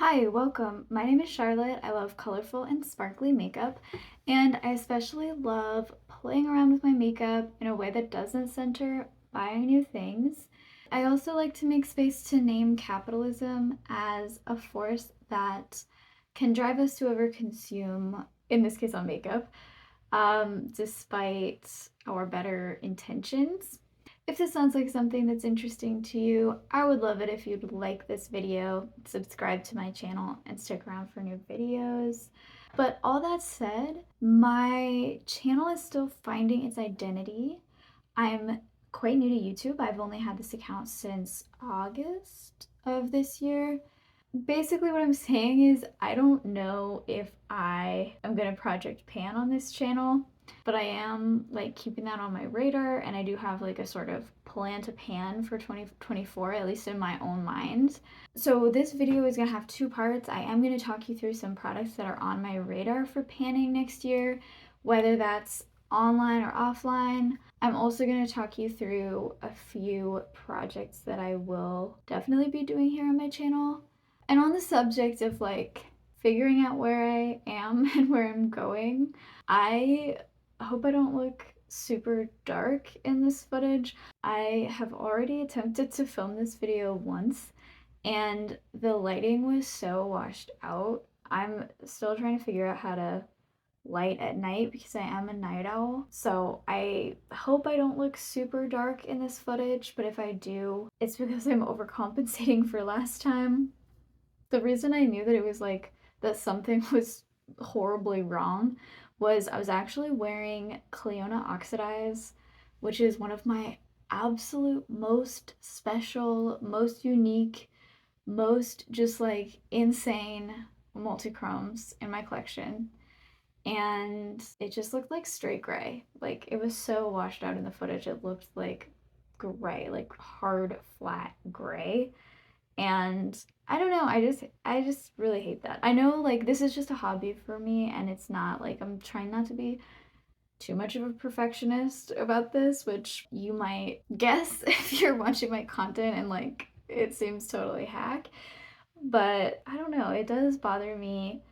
Hi, welcome. My name is Charlotte. I love colorful and sparkly makeup, and I especially love playing around with my makeup in a way that doesn't center buying new things. I also like to make space to name capitalism as a force that can drive us to overconsume, in this case on makeup, despite our better intentions. If this sounds like something that's interesting to you, I would love it if you'd like this video, subscribe to my channel, and stick around for new videos. But all that said, my channel is still finding its identity. I'm quite new to YouTube. I've only had this account since August of this year. Basically, what I'm saying is I don't know if I am gonna project pan on this channel, but I am like keeping that on my radar, and I do have like a sort of plan to pan for 2024, at least in my own mind. So this video is gonna have two parts. I am gonna talk you through some products that are on my radar for panning next year, whether that's online or offline. I'm also going to talk you through a few projects that I will definitely be doing here on my channel. And on the subject of like figuring out where I am and where I'm going, I hope I don't look super dark in this footage. I have already attempted to film this video once and the lighting was so washed out. I'm still trying to figure out how to light at night because I am a night owl. So I hope I don't look super dark in this footage, but if I do, it's because I'm overcompensating for last time. The reason I knew that it was like that something was horribly wrong was I was actually wearing Cliona Oxidize, which is one of my absolute most special, most unique, most just like insane multichromes in my collection. And it just looked like straight gray. Like it was so washed out in the footage. It looked like gray, like hard, flat gray. And I don't know, I just really hate that. I know like this is just a hobby for me and it's not like I'm trying not to be too much of a perfectionist about this, which you might guess if you're watching my content and like it seems totally hack. But I don't know, it does bother me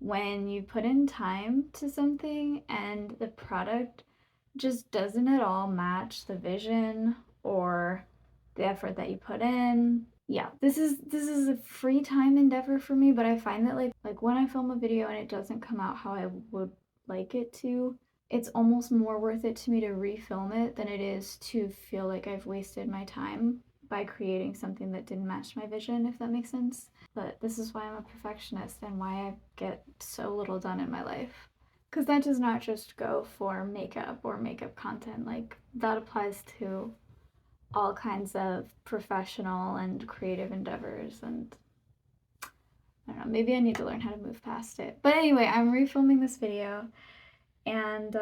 when you put in time to something and the product just doesn't at all match the vision or the effort that you put in. Yeah, this is a free time endeavor for me, but I find that like when I film a video and it doesn't come out how I would like it to, it's almost more worth it to me to refilm it than it is to feel like I've wasted my time by creating something that didn't match my vision, if that makes sense. But this is why I'm a perfectionist and why I get so little done in my life. Because that does not just go for makeup or makeup content, like that applies to all kinds of professional and creative endeavors. And I don't know, maybe I need to learn how to move past it. But anyway, I'm refilming this video and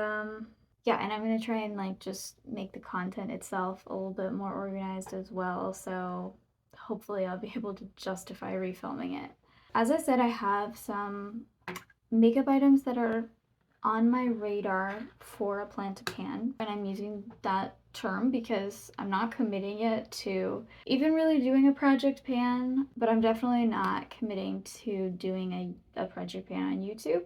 yeah, and I'm gonna try and like just make the content itself a little bit more organized as well. So hopefully I'll be able to justify refilming it. As I said, I have some makeup items that are on my radar for a plan to pan, and I'm using that term because I'm not committing yet to even really doing a project pan, but I'm definitely not committing to doing a project pan on YouTube.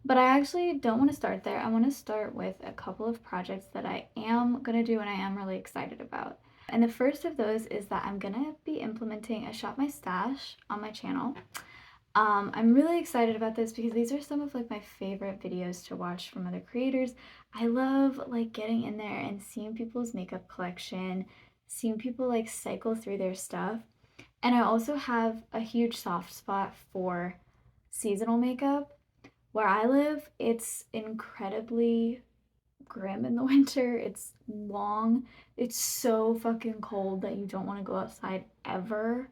But I actually don't want to start there. I want to start with a couple of projects that I am going to do and I am really excited about. And the first of those is that I'm going to be implementing a Shop My Stash on my channel. I'm really excited about this because these are some of like my favorite videos to watch from other creators. I love like getting in there and seeing people's makeup collection, seeing people like cycle through their stuff. And I also have a huge soft spot for seasonal makeup. Where I live, it's incredibly grim in the winter. It's long. It's so fucking cold that you don't want to go outside ever.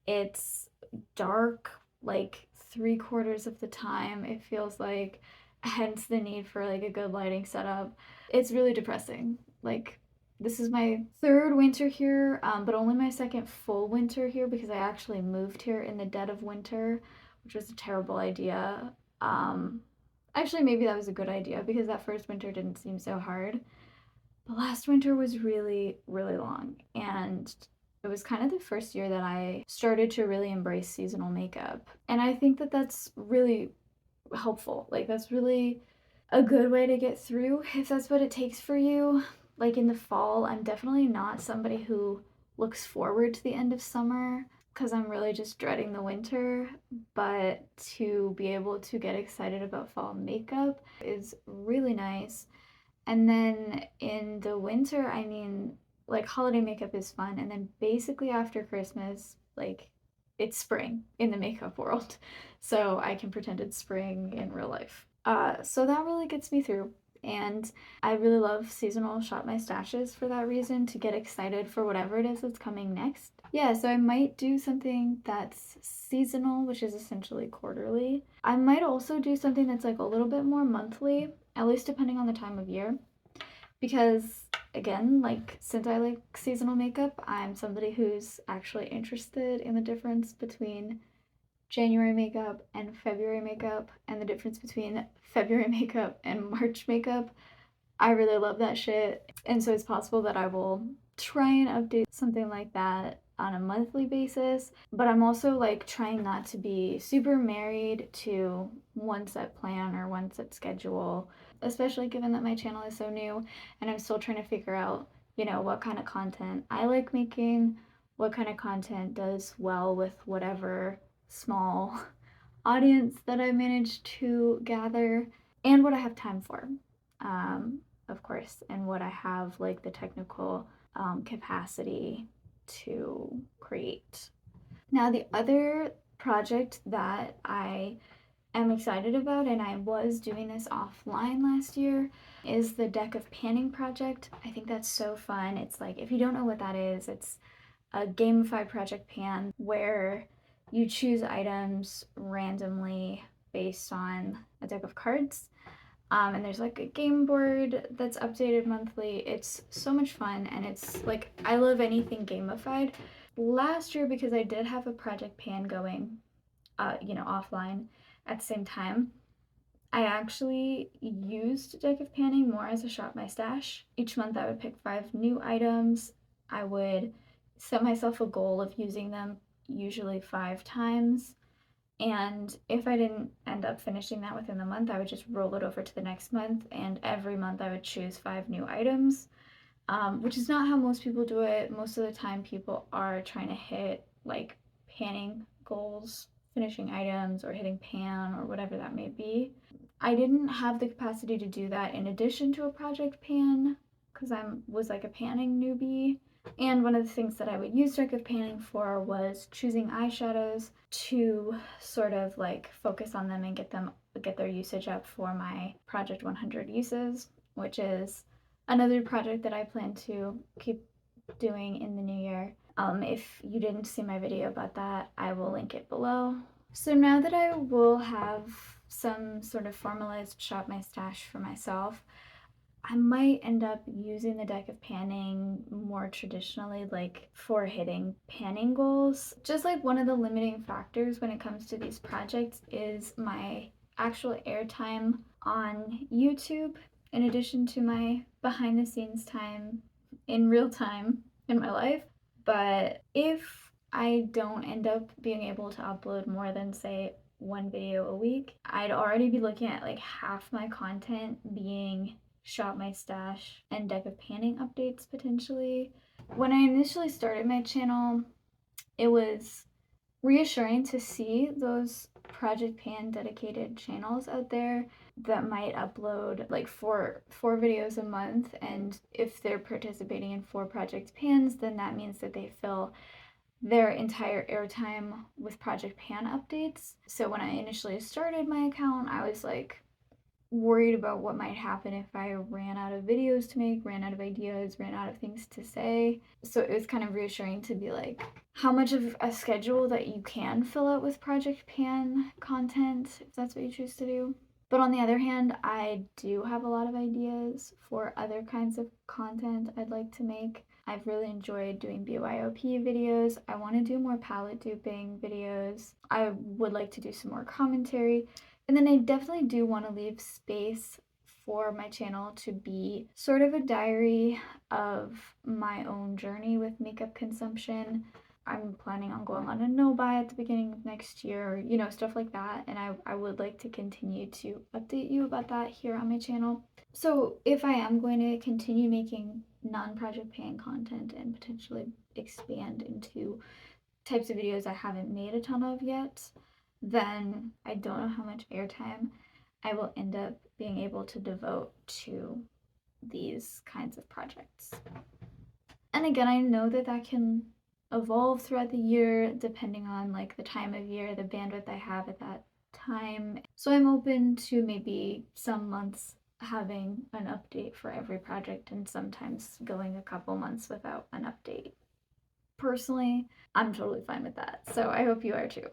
It's dark like 3/4 of the time. It feels like, hence the need for like a good lighting setup. It's really depressing. Like this is my third winter here, but only my second full winter here because I actually moved here in the dead of winter, which was a terrible idea. Um, Actually, maybe that was a good idea because that first winter didn't seem so hard. The last winter was really, really long, and It was kind of the first year that I started to really embrace seasonal makeup. And I think that that's really helpful. Like, that's really a good way to get through if that's what it takes for you. Like in the fall, I'm definitely not somebody who looks forward to the end of summer because I'm really just dreading the winter. But to be able to get excited about fall makeup is really nice. And then in the winter, I mean, like holiday makeup is fun. And then basically after Christmas, like it's spring in the makeup world. So I can pretend it's spring in real life. So that really gets me through. And I really love seasonal shop my stashes for that reason, to get excited for whatever it is that's coming next. Yeah, so I might do something that's seasonal, which is essentially quarterly. I might also do something that's like a little bit more monthly, at least depending on the time of year. Because again, like since I like seasonal makeup, I'm somebody who's actually interested in the difference between January makeup and February makeup, and the difference between February makeup and March makeup. I really love that shit. And so it's possible that I will try and update something like that on a monthly basis. But I'm also like trying not to be super married to one set plan or one set schedule, especially given that my channel is so new and I'm still trying to figure out, you know, what kind of content I like making, what kind of content does well with whatever small audience that I managed to gather, and what I have time for, of course, and what I have like the technical capacity to create. Now, the other project that I am excited about, and I was doing this offline last year, is the deck of panning project. I think that's so fun. It's like, if you don't know what that is, it's a gamified project pan where you choose items randomly based on a deck of cards. And there's like a game board that's updated monthly. It's so much fun, and it's like, I love anything gamified. Last year, because I did have a project pan going, you know, offline at the same time, I actually used deck of panning more as a shop my stash. Each month I would pick 5 new items. I would set myself a goal of using them usually 5 times. And if I didn't end up finishing that within the month, I would just roll it over to the next month. And every month I would choose 5 new items, which is not how most people do it. Most of the time, people are trying to hit like panning goals, finishing items, or hitting pan, or whatever that may be. I didn't have the capacity to do that in addition to a project pan because I was like a panning newbie. And one of the things that I would use deck of panning for was choosing eyeshadows to sort of like focus on them and get their usage up for my Project 100 uses, which is another project that I plan to keep doing in the new year. If you didn't see my video about that, I will link it below. So now that I will have some sort of formalized shop my stash for myself, I might end up using the deck of panning more traditionally, like for hitting panning goals. Just like one of the limiting factors when it comes to these projects is my actual airtime on YouTube, in addition to my behind the scenes time in real time in my life. But if I don't end up being able to upload more than, say, 1 video a week, I'd already be looking at like half my content being shop my stash and deck of panning updates potentially. When I initially started my channel, it was reassuring to see those project pan dedicated channels out there that might upload like four videos a month, and if they're participating in 4 project pans, then that means that they fill their entire airtime with project pan updates. So when I initially started my account, I was like worried about what might happen if I ran out of videos to make, ran out of ideas, ran out of things to say. So it was kind of reassuring to be like, how much of a schedule that you can fill out with Project Pan content, if that's what you choose to do. But on the other hand, I do have a lot of ideas for other kinds of content I'd like to make. I've really enjoyed doing BYOP videos. I want to do more palette duping videos. I would like to do some more commentary. And then I definitely do want to leave space for my channel to be sort of a diary of my own journey with makeup consumption. I'm planning on going on a no-buy at the beginning of next year, you know, stuff like that. And I would like to continue to update you about that here on my channel. So if I am going to continue making non-project pan content and potentially expand into types of videos I haven't made a ton of yet, then I don't know how much airtime I will end up being able to devote to these kinds of projects. And again, I know that that can evolve throughout the year depending on like the time of year, the bandwidth I have at that time. So I'm open to maybe some months having an update for every project and sometimes going a couple months without an update. Personally, I'm totally fine with that. So I hope you are too.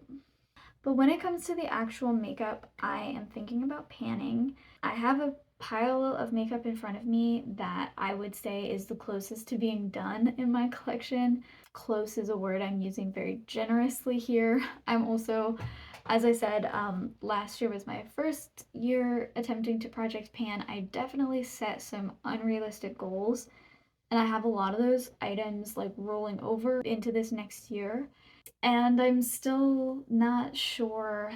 But when it comes to the actual makeup, I am thinking about panning. I have a pile of makeup in front of me that I would say is the closest to being done in my collection. Close is a word I'm using very generously here. I'm also, as I said, last year was my first year attempting to project pan. I definitely set some unrealistic goals, and I have a lot of those items like rolling over into this next year. And I'm still not sure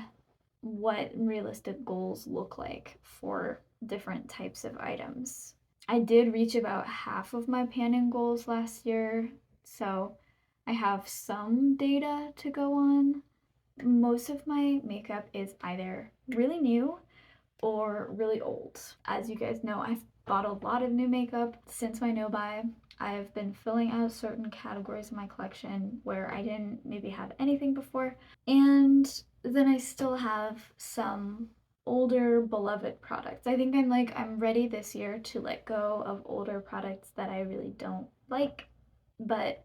what realistic goals look like for different types of items. I did reach about half of my panning goals last year, so I have some data to go on. Most of my makeup is either really new or really old. As you guys know, I've bought a lot of new makeup since my no-buy. I've been filling out certain categories in my collection where I didn't maybe have anything before. And then I still have some older beloved products. I think I'm ready this year to let go of older products that I really don't like. But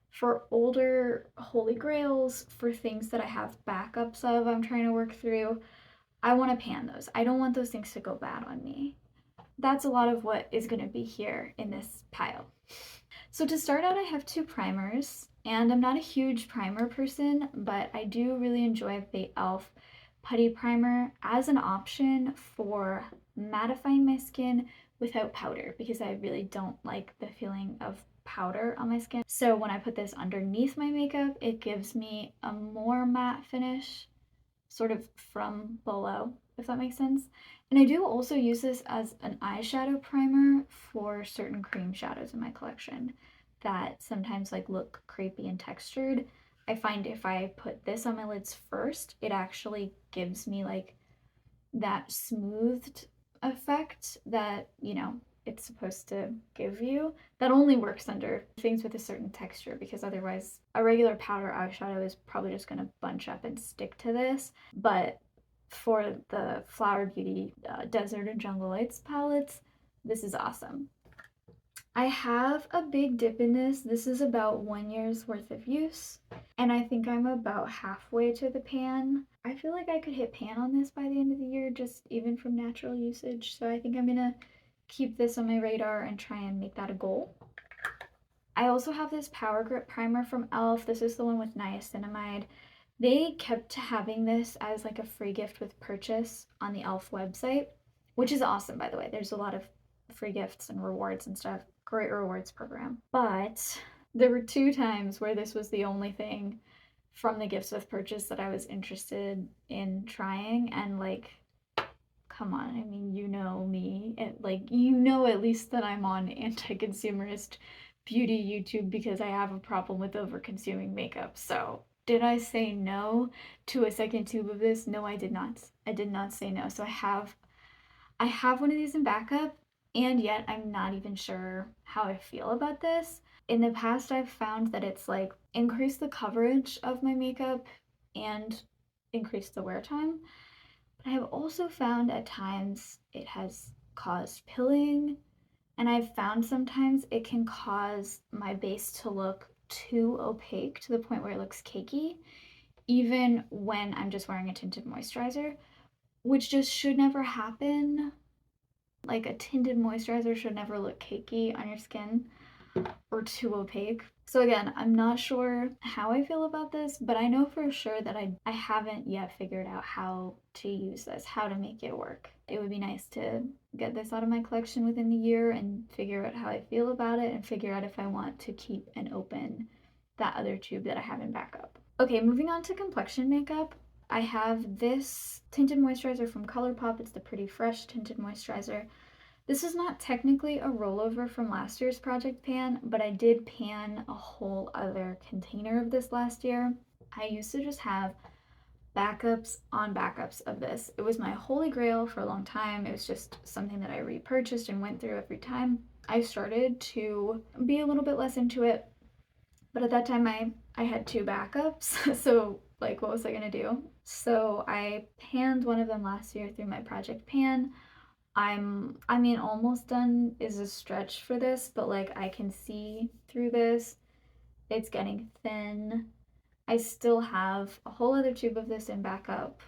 for older holy grails, for things that I have backups of I'm trying to work through, I want to pan those. I don't want those things to go bad on me. That's a lot of what is going to be here in this pile. So to start out, I have two primers, and I'm not a huge primer person, but I do really enjoy the e.l.f. Putty Primer as an option for mattifying my skin without powder, because I really don't like the feeling of powder on my skin. So when I put this underneath my makeup, it gives me a more matte finish, sort of from below, if that makes sense. And I do also use this as an eyeshadow primer for certain cream shadows in my collection that sometimes like look crepey and textured. I find if I put this on my lids first, it actually gives me like that smoothed effect that, you know, it's supposed to give you. That only works under things with a certain texture, because otherwise a regular powder eyeshadow is probably just going to bunch up and stick to this. But for the Flower Beauty Desert and Jungle Lights palettes, this is awesome. I have a big dip in this. This is about 1 year's worth of use, and I think I'm about halfway to the pan. I feel like I could hit pan on this by the end of the year, just even from natural usage, so I think I'm gonna keep this on my radar and try and make that a goal. I also have this Power Grip Primer from e.l.f. This is the one with niacinamide. They kept having this as like a free gift with purchase on the e.l.f. website, which is awesome, by the way. There's a lot of free gifts and rewards and stuff. Great rewards program. But there were 2 times where this was the only thing from the gifts with purchase that I was interested in trying, and like, come on, I mean, you know me, you know at least that I'm on anti-consumerist beauty YouTube because I have a problem with over-consuming makeup. So did I say no to a second tube of this? No, I did not. I did not say no. So I have one of these in backup, and yet I'm not even sure how I feel about this. In the past, I've found that it's like increased the coverage of my makeup and increased the wear time. But I have also found at times it has caused pilling, and I've found sometimes it can cause my base to look too opaque to the point where it looks cakey, even when I'm just wearing a tinted moisturizer, which just should never happen. Like, a tinted moisturizer should never look cakey on your skin. or too opaque. So again, I'm not sure how I feel about this, but I know for sure that I haven't yet figured out how to use this, how to make it work. It would be nice to get this out of my collection within the year and figure out how I feel about it and figure out if I want to keep and open that other tube that I have in backup. Okay, moving on to complexion makeup. I have this tinted moisturizer from ColourPop. It's the Pretty Fresh tinted moisturizer. This is not technically a rollover from last year's project pan, but I did pan a whole other container of this last year. I used to just have backups on backups of this. It was my holy grail for a long time. It was just something that I repurchased and went through every time. I started to be a little bit less into it, but at that time I had 2 backups, so like what was I gonna do? So I panned one of them last year through my project pan. I mean, almost done is a stretch for this, but like I can see through this. It's getting thin. I still have a whole other tube of this in backup.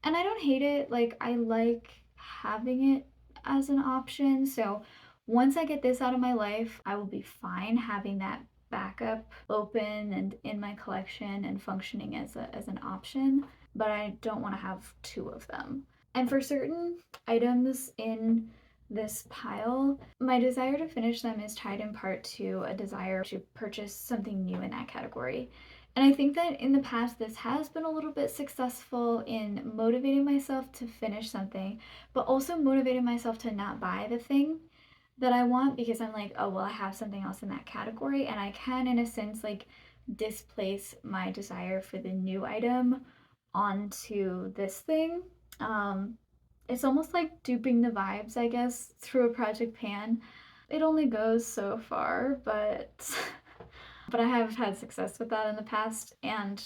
And I don't hate it. Like, I like having it as an option. So once I get this out of my life, I will be fine having that backup open and in my collection and functioning as an option. But I don't want to have 2 of them. And for certain items in this pile, my desire to finish them is tied in part to a desire to purchase something new in that category. And I think that in the past, this has been a little bit successful in motivating myself to finish something, but also motivating myself to not buy the thing that I want because I'm like, oh, well, I have something else in that category. And I can, in a sense, like displace my desire for the new item onto this thing. It's almost like duping the vibes, I guess, through a project pan. It only goes so far, but but I have had success with that in the past, and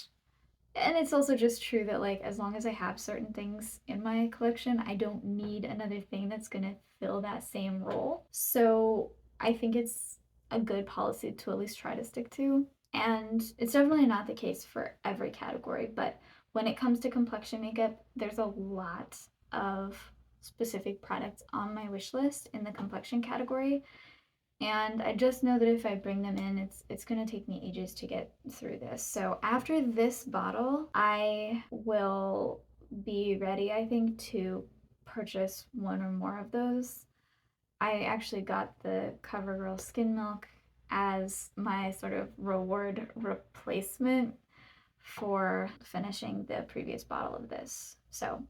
it's also just true that like as long as I have certain things in my collection, I don't need another thing that's gonna fill that same role. So I think it's a good policy to at least try to stick to. And it's definitely not the case for every category, but when it comes to complexion makeup, there's a lot of specific products on my wish list in the complexion category. And I just know that if I bring them in, it's gonna take me ages to get through this. So after this bottle, I will be ready, I think, to purchase 1 or more of those. I actually got the Covergirl Skin Milk as my sort of reward replacement for finishing the previous bottle of this. So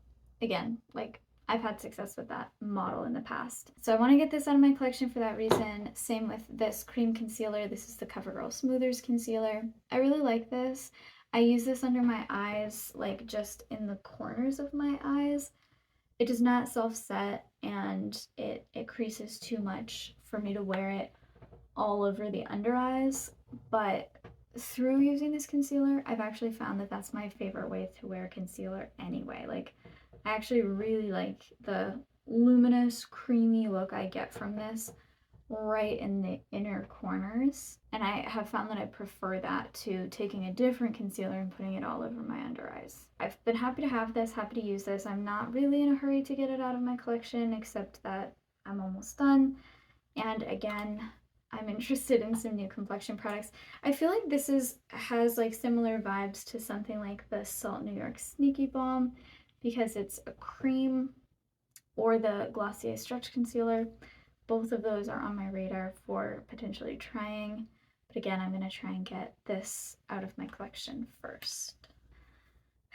again, like I've had success with that model in the past. So I want to get this out of my collection for that reason. Same with this cream concealer. This is the CoverGirl Smoothers Concealer. I really like this. I use this under my eyes, like just in the corners of my eyes. It does not self-set and it creases too much for me to wear it all over the under eyes, but through using this concealer, I've actually found that that's my favorite way to wear concealer anyway. Like, I actually really like the luminous, creamy look I get from this right in the inner corners. And I have found that I prefer that to taking a different concealer and putting it all over my under eyes. I've been happy to have this, happy to use this. I'm not really in a hurry to get it out of my collection, except that I'm almost done. And again, I'm interested in some new complexion products. I feel like this has like similar vibes to something like the Salt New York Sneaky Balm because it's a cream, or the Glossier Stretch Concealer. Both of those are on my radar for potentially trying. But again, I'm going to try and get this out of my collection first.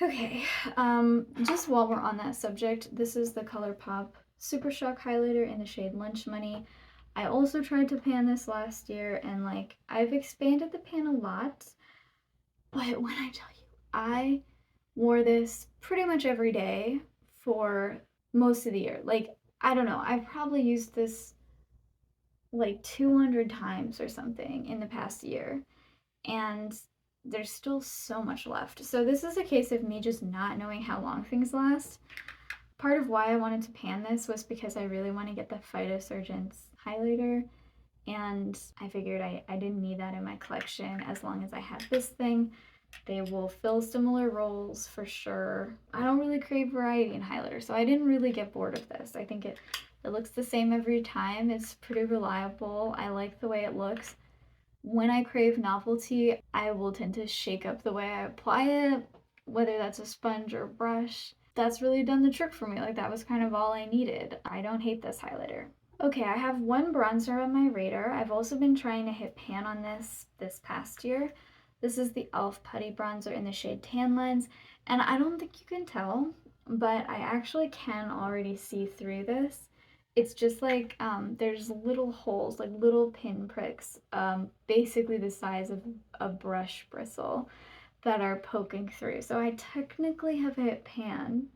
Okay, just while we're on that subject, this is the ColourPop Super Shock Highlighter in the shade Lunch Money. I also tried to pan this last year, and like I've expanded the pan a lot, but when I tell you, I wore this pretty much every day for most of the year. Like, I don't know, I've probably used this like 200 times or something in the past year, and there's still so much left. So this is a case of me just not knowing how long things last. Part of why I wanted to pan this was because I really want to get the Phytosurgence highlighter, and I figured I didn't need that in my collection as long as I have this thing. They will fill similar roles for sure. I don't really crave variety in highlighter, so I didn't really get bored of this. I think it It looks the same every time. It's pretty reliable. I like the way it looks. When I crave novelty, I will tend to shake up the way I apply it, whether that's a sponge or brush. That's really done the trick for me. Like, that was kind of all I needed. I don't hate this highlighter. Okay, I have one bronzer on my radar. I've also been trying to hit pan on this past year. This is the e.l.f. Putty Bronzer in the shade Tan Lines, and I don't think you can tell, but I actually can already see through this. It's just like there's little holes, like little pin pricks, basically the size of a brush bristle, that are poking through. So I technically have hit pan,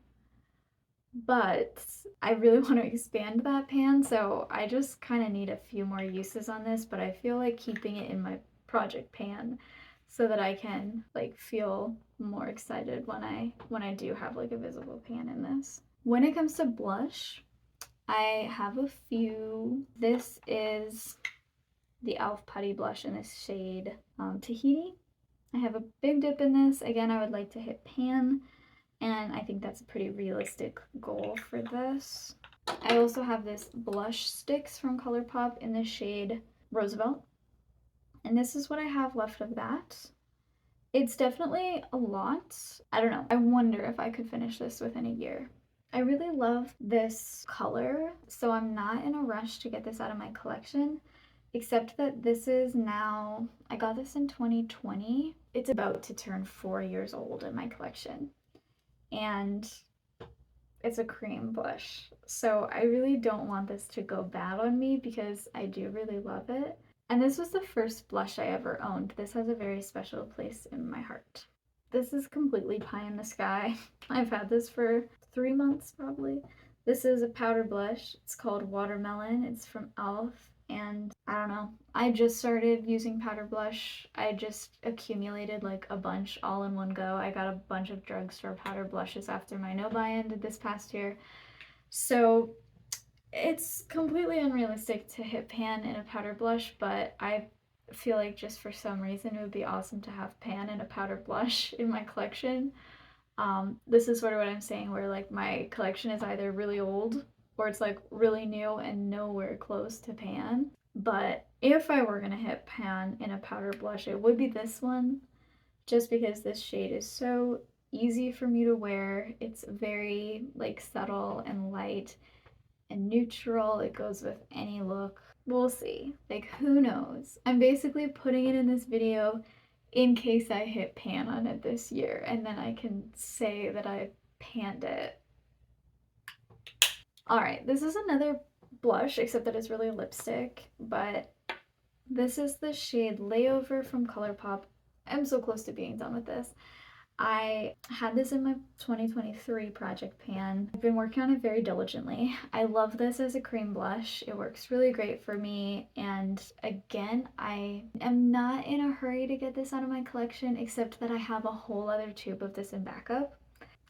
but I really want to expand that pan, so I just kind of need a few more uses on this, but I feel like keeping it in my project pan so that I can like feel more excited when I do have like a visible pan in this. When it comes to blush, I have a few. This is the e.l.f. Putty Blush in this shade Tahiti. I have a big dip in this. Again, I would like to hit pan, and I think that's a pretty realistic goal for this. I also have this blush sticks from ColourPop in the shade Roosevelt, and this is what I have left of that. It's definitely a lot. I don't know. I wonder if I could finish this within a year. I really love this color, so I'm not in a rush to get this out of my collection, except that this is now, I got this in 2020. It's about to turn 4 years old in my collection, and it's a cream blush. So I really don't want this to go bad on me because I do really love it. And this was the first blush I ever owned. This has a very special place in my heart. This is completely pie in the sky. I've had this for 3 months probably. This is a powder blush. It's called Watermelon. It's from e.l.f. And I don't know. I just started using powder blush. I just accumulated like a bunch all in one go. I got a bunch of drugstore powder blushes after my no-buy ended this past year. So it's completely unrealistic to hit pan in a powder blush, but I feel like just for some reason it would be awesome to have pan in a powder blush in my collection. This is sort of what I'm saying, where like my collection is either really old or it's like really new and nowhere close to pan. But if I were gonna hit pan in a powder blush, it would be this one, just because this shade is so easy for me to wear. It's very like subtle and light and neutral. It goes with any look. We'll see. Like, who knows? I'm basically putting it in this video in case I hit pan on it this year, and then I can say that I panned it. Alright, this is another blush, except that it's really lipstick, but this is the shade Layover from ColourPop. I'm so close to being done with this. I had this in my 2023 project pan. I've been working on it very diligently. I love this as a cream blush. It works really great for me. And again, I am not in a hurry to get this out of my collection, except that I have a whole other tube of this in backup.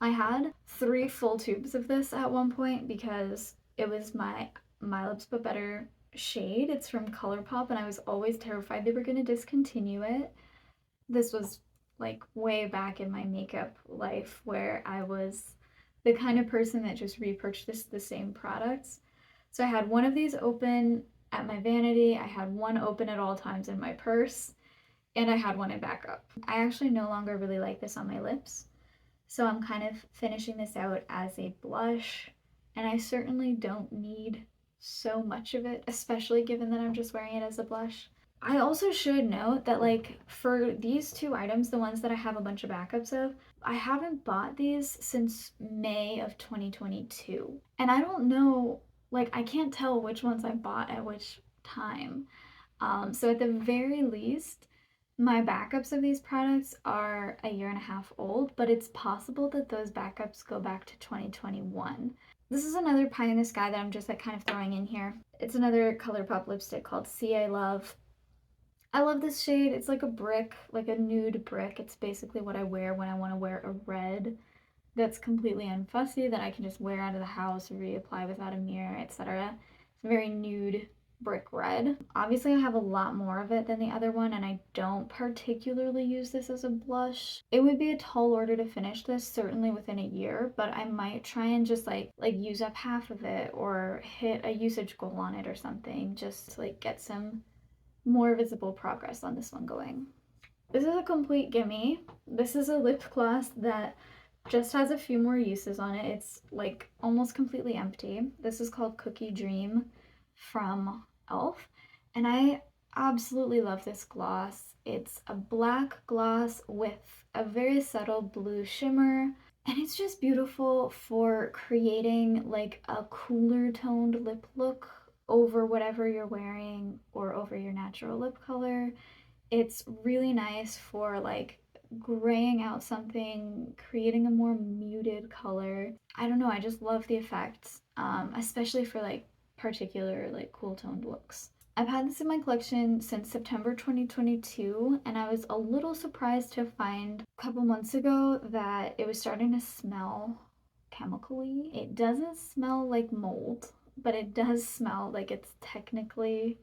I had 3 full tubes of this at one point because it was my Lips But Better shade. It's from ColourPop, and I was always terrified they were going to discontinue it. This was like way back in my makeup life, where I was the kind of person that just repurchased the same products. So I had one of these open at my vanity, I had one open at all times in my purse, and I had one in backup. I actually no longer really like this on my lips, so I'm kind of finishing this out as a blush, and I certainly don't need so much of it, especially given that I'm just wearing it as a blush. I also should note that like for these 2 items, the ones that I have a bunch of backups of, I haven't bought these since May of 2022. And I don't know, like I can't tell which ones I bought at which time. So at the very least, my backups of these products are a year and a half old, but it's possible that those backups go back to 2021. This is another pie in the sky that I'm just like kind of throwing in here. It's another ColourPop lipstick called See I Love. I love this shade. It's like a brick, like a nude brick. It's basically what I wear when I want to wear a red that's completely unfussy, that I can just wear out of the house, reapply without a mirror, etc. It's a very nude Brick Red. Obviously I have a lot more of it than the other one, and I don't particularly use this as a blush. It would be a tall order to finish this, certainly within a year, but I might try and just like use up half of it or hit a usage goal on it or something, just to like get some more visible progress on this one going. This is a complete gimme. This is a lip gloss that just has a few more uses on it. It's like almost completely empty. This is called Cookie Dream from e.l.f. and I absolutely love this gloss. It's a black gloss with a very subtle blue shimmer, and it's just beautiful for creating like a cooler toned lip look over whatever you're wearing or over your natural lip color. It's really nice for like graying out something, creating a more muted color. I don't know, I just love the effects, especially for like particular like cool toned looks. I've had this in my collection since September 2022, and I was a little surprised to find a couple months ago that it was starting to smell chemically. It doesn't smell like mold, but it does smell like it's technically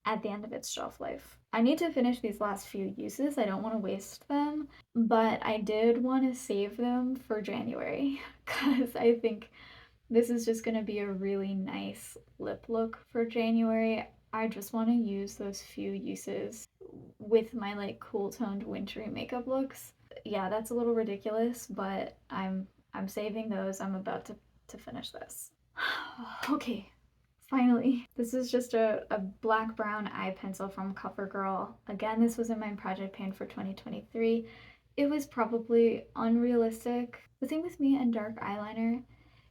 at the end of its shelf life. I need to finish these last few uses. I don't want to waste them, but I did want to save them for January because I think this is just going to be a really nice lip look for January. I just want to use those few uses with my like cool toned wintry makeup looks. Yeah, that's a little ridiculous, but I'm saving those. I'm about to finish this. Okay, finally, this is just a black brown eye pencil from Covergirl. Again, this was in my project pan for 2023. It was probably unrealistic. The thing with me and dark eyeliner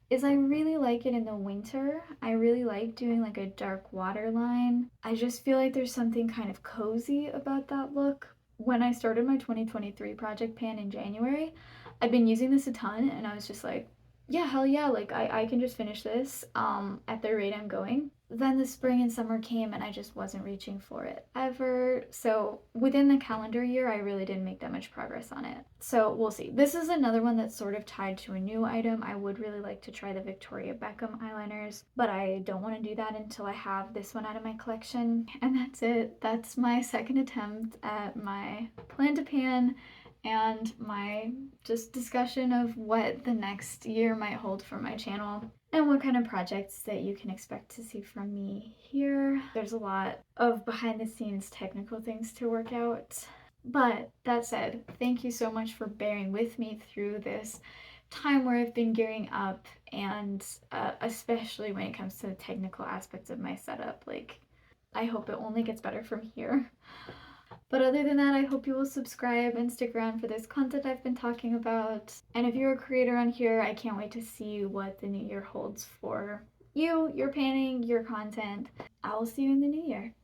is I really like it in the winter. I really like doing like a dark waterline. I just feel like there's something kind of cozy about that look. When I started my 2023 project pan in January, I'd been using this a ton, and I was just like, yeah, hell yeah, like I can just finish this at the rate I'm going. Then the spring and summer came and I just wasn't reaching for it ever. So within the calendar year, I really didn't make that much progress on it. So we'll see. This is another one that's sort of tied to a new item. I would really like to try the Victoria Beckham eyeliners, but I don't want to do that until I have this one out of my collection. And that's it. That's my second attempt at my plan to pan and my just discussion of what the next year might hold for my channel and what kind of projects that you can expect to see from me here. There's a lot of behind the scenes technical things to work out. But that said, thank you so much for bearing with me through this time where I've been gearing up, and especially when it comes to the technical aspects of my setup. Like, I hope it only gets better from here. But other than that, I hope you will subscribe and stick around for this content I've been talking about. And if you're a creator on here, I can't wait to see what the new year holds for you, your panning, your content. I will see you in the new year.